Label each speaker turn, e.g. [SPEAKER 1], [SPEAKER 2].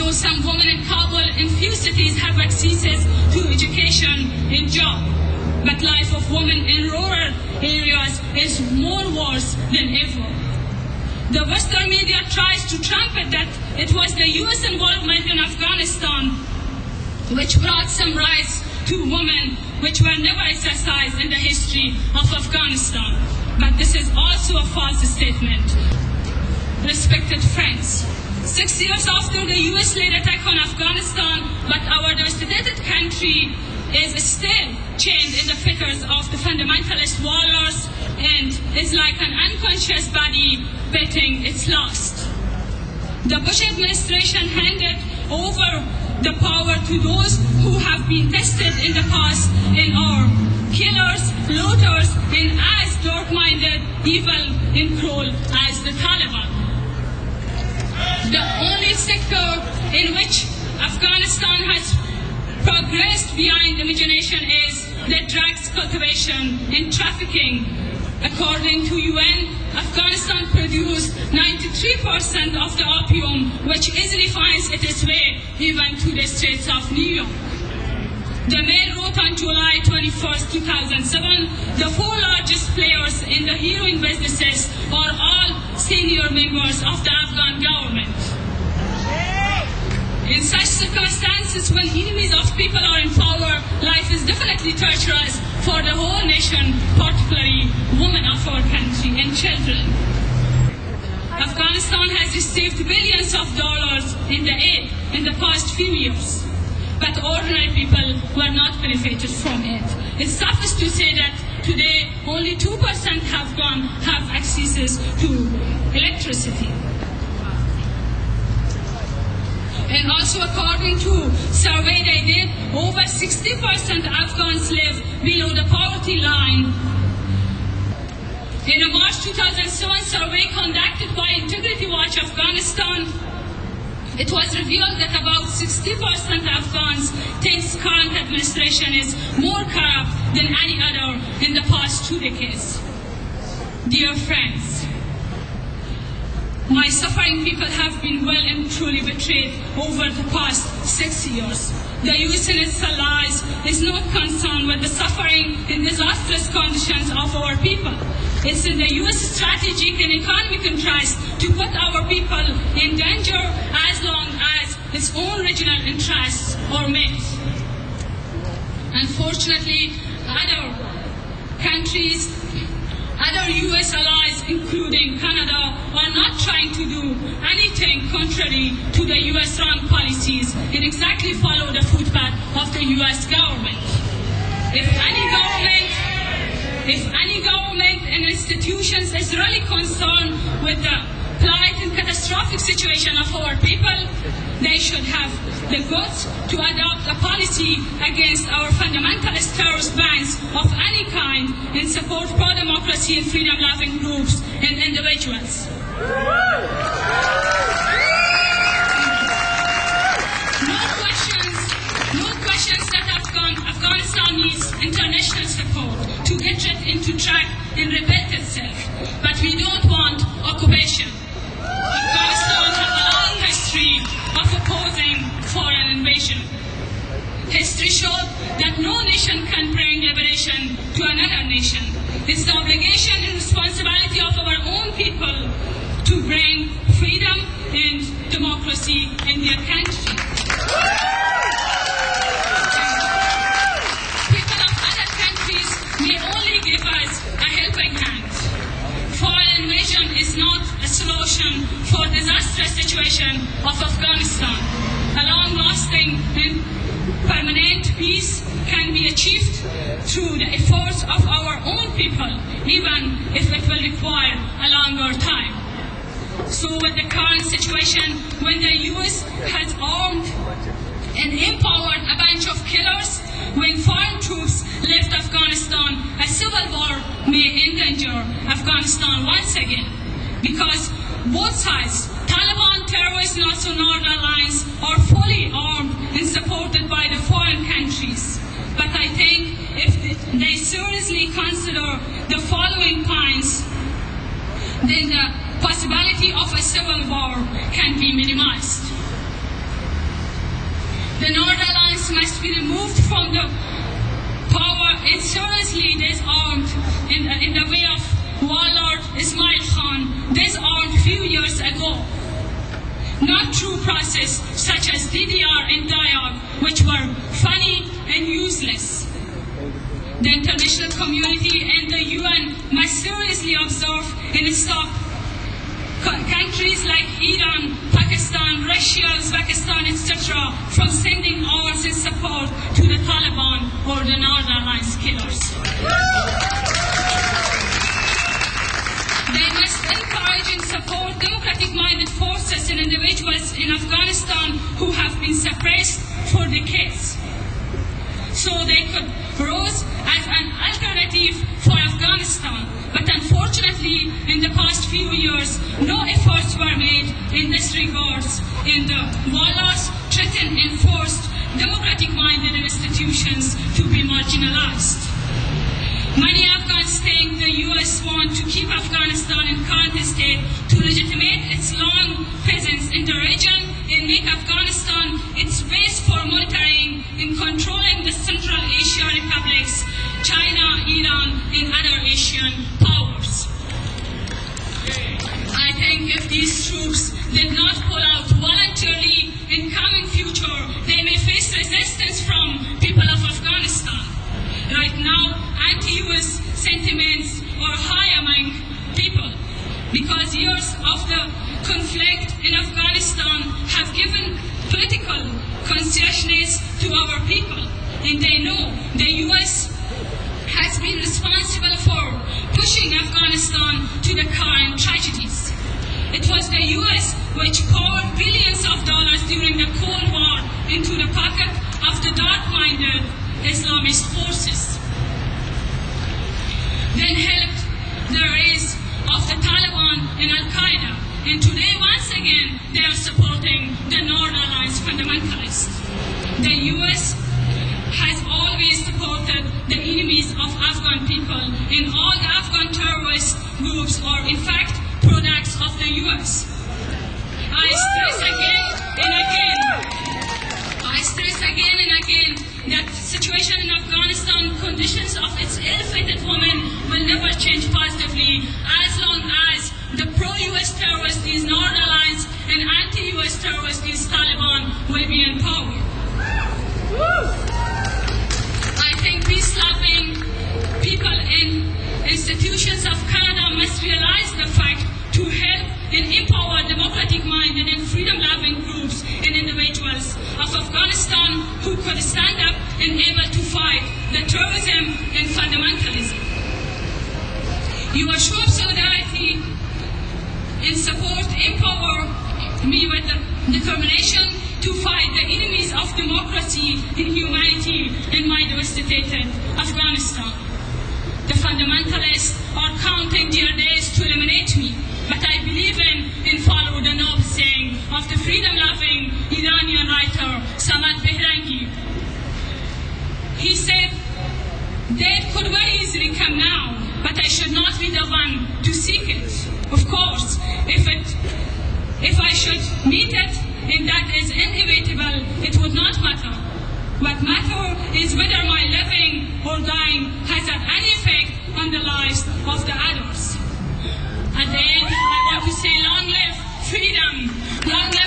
[SPEAKER 1] Though some women in Kabul and few cities have access to education and job, but life of women in rural areas is more worse than ever. The Western media tries to trumpet that it was the U.S. involvement in Afghanistan which brought some rights to women which were never exercised in the history of Afghanistan. But this is also a false statement. Respected friends, 6 years after the U.S.-led attack on Afghanistan, but our devastated country is still chained in the fetters of the fundamentalist warlords and is like an unconscious body betting its last. The Bush administration handed over the power to those who have been tested in the past and are killers, looters, and as dark-minded, evil, and cruel as the Taliban. The only sector in which Afghanistan has progressed beyond imagination is the drugs cultivation and trafficking. According to UN, Afghanistan produced 93% of the opium, which easily finds its way even to the streets of New York. The Mail wrote on July 21st, 2007, the four largest players in the heroin businesses are all senior members of the Afghan government. In such circumstances, when enemies of people are in power, life is definitely torturous for the whole nation, particularly women of our country and children. Afghanistan has received billions of dollars in the aid in the past few years, but ordinary people were not benefited from it. It suffers to say that today only 2% have access to electricity. And also, according to a survey they did, over 60% Afghans live below the poverty line. In a March 2007 survey conducted by Integrity Watch Afghanistan, it was revealed that about 60% Afghans think current administration is more corrupt than any other in the past 2 decades. Dear friends, my suffering people have been well and truly betrayed over the past 6 years. The U.S. and its allies is not concerned with the suffering and disastrous conditions of our people. It's in the U.S. strategic and economic interest to put our people in danger as long as its own regional interests are met. Unfortunately, other countries, other U.S. allies, including Canada, are not trying to do anything contrary to the U.S. wrong policies and exactly follow the footpath of the U.S. government. If any government and institutions is really concerned with the plight and catastrophic situation of our people, they should have the guts to adopt a policy against our fundamentalist terrorist bands of any kind and support pro-democracy and freedom-loving groups and individuals. No questions that Afghanistan needs international support to get it into track and rebuild itself, but we don't want occupation. Afghanistan has a long history of opposing foreign invasion. History showed that no nation can bring liberation to another nation. It's the obligation and responsibility of our own people to bring freedom and democracy in their country. People of other countries may only give us a helping hand. Foreign invasion is not a solution for the disastrous situation of Afghanistan. A long-lasting and permanent peace can be achieved through the efforts of our own people, even if it will require a longer time. So with the current situation, when the U.S. has armed and empowered a bunch of killers, when foreign troops left Afghanistan, a civil war may endanger Afghanistan once again. Because both sides, Taliban, terrorists, and also Northern Alliance, are fully armed and supported by the foreign countries. But I think if they seriously consider the following points, then the possibility of a civil war can be minimized. The North Alliance must be removed from the power it seriously disarmed in the way of warlord Ismail Khan, disarmed few years ago. Not through process such as DDR and dialogue, which were funny and useless. The international community and the UN must seriously observe and stop countries like Iran, Pakistan, Russia, Uzbekistan, etc. from sending arms and support to the Taliban or the North Alliance killers. They must encourage and support democratic-minded forces and individuals in Afghanistan who have been suppressed for decades, so they could rise as an alternative for Afghanistan. But unfortunately, in the past few years, no efforts were made in this regard, and the warlords threatened and forced democratic-minded institutions to be marginalized. Many Afghans think the US want to keep Afghanistan in current state to legitimate its long presence in the region and make Afghanistan its base for monitoring and controlling the Central Asia republics, China, Iran, and other Asian powers. I think if these troops did not pull out voluntarily in coming future, they may face resistance from people of Afghanistan. Right now, anti-US sentiments are high among people because years of the conflict in Afghanistan have given political consciousness to our people, and they know the US has been responsible for pushing Afghanistan to the current tragedies. It was the US which poured billions of dollars during the Cold War into the pocket of the dark-minded Islamist forces, then helped the rise of the Taliban and Al-Qaeda, and today once again they are supporting the North Alliance fundamentalists. The US has always supported the enemies of Afghan people, and all the Afghan terrorist groups are in fact products of the US. I stress again and again that the situation in Afghanistan, conditions of its ill-fated women will never change positively as long as the pro-US terrorists, these North Alliance, and anti-US terrorists, these Taliban, will be in power. I think peace-loving people in institutions of Canada must realize the fact to help and empower democratic-minded and freedom-loving groups and individuals of Afghanistan who could stand up and able to fight the terrorism and fundamentalism. Your show of solidarity and support empower me with the determination to fight the enemies of democracy and humanity in my devastated Afghanistan. The fundamentalists are counting their days to eliminate me, but I believe in and follow the noble saying of the freedom-loving Iranian writer Samad Behrangi. He said, "Death could very easily come now, but I should not be the one to seek it. Of course, if I should meet it, and that is inevitable, it would not matter. What matters is whether my living or dying has had any effect on the lives of the others." At the end, I want to say, long live freedom, long live